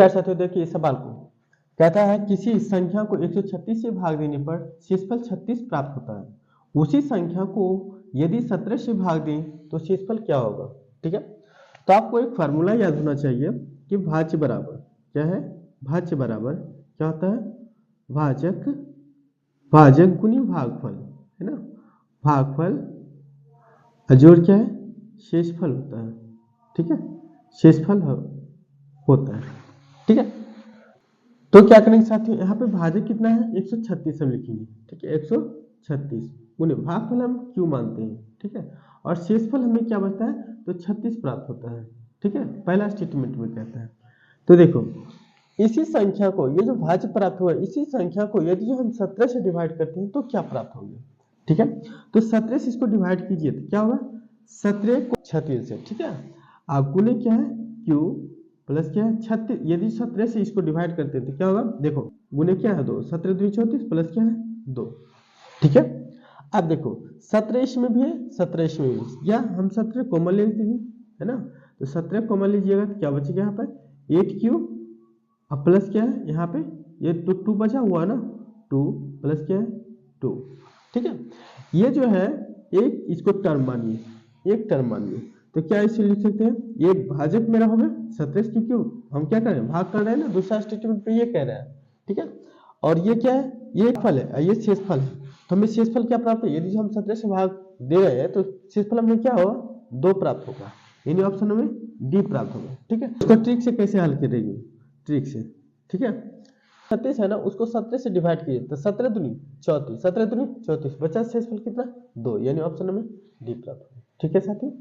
प्यारे साथियों देखिए इस सवाल को कहता है किसी संख्या को 136 से भाग देने पर शेषफल 36 प्राप्त होता है। उसी संख्या को यदि 17 से भाग दें तो शेषफल क्या होगा। ठीक है, तो आपको एक फार्मूला याद होना चाहिए कि भाज्य बराबर क्या है, भाज्य बराबर क्या होता है, भाजक भाजक गुनी भागफल है ना, भागफल जोड़ क्या है, शेषफल होता है। ठीक है, शेषफल होता है। ठीक है, तो क्या करेंगे साथियों, यहाँ पे भाजक कितना है 136 हम लिखेंगे। ठीक है, 136 गुने भागफल हम क्यों मानते हैं। ठीक है, और शेषफल हमें क्या बचता है तो 36 प्राप्त होता है। ठीक है, पहला स्टेटमेंट में कहता है। तो देखो इसी संख्या को, ये जो भाज्य प्राप्त हुआ इसी संख्या को यदि हम 17 से डिवाइड करते हैं तो क्या प्राप्त होगा। ठीक है, तो 17 से इसको डिवाइड कीजिए तो क्या होगा, 17 को 36 से। ठीक है, आप गुने क्या है क्यू प्लस क्या है 36, यदि 17 से इसको डिवाइड करते हैं तो क्या होगा, देखो गुने क्या है 2, 17 2 34 प्लस क्या है 2। ठीक है, अब देखो 17 इसमें भी है 17 इसमें भी, या हम 17 कॉमन ले लीजिए है ना, तो 17 कॉमन लीजिएगा तो क्या बचेगा यहाँ पर 8 क्यूब, अब प्लस क्या है यहाँ पे ये 2 बचा हुआ ना, 2 प्लस क्या है 2। ठीक है, ये जो है एक इसको टर्म मानिए, एक टर्म मानिए, तो क्या इसे लिख सकते हैं, ये भाजक मेरा हो गया 17 की, क्यों हम क्या कर रहे हैं भाग कर रहे हैं ना, दूसरा स्टेटमेंट पे ये कह रहा है। ठीक है, और ये क्या है, ये फल है, ये शेषफल है, तो हमें शेषफल क्या प्राप्त है, यदि हम 17 से भाग दे रहे हैं तो शेषफल हमें क्या होगा 2 प्राप्त होगा, यानी ऑप्शन में डी प्राप्त होगा। ठीक है, इसको ट्रिक से कैसे हल करेंगे, ट्रिक से। ठीक है, 37 है ना, उसको 17 से डिवाइड कीजिए तो 17 दूनी 34, 17 दूनी 34, बचा शेषफल कितना 2, यानी ऑप्शन में डी प्राप्त होगा। ठीक है साथियों।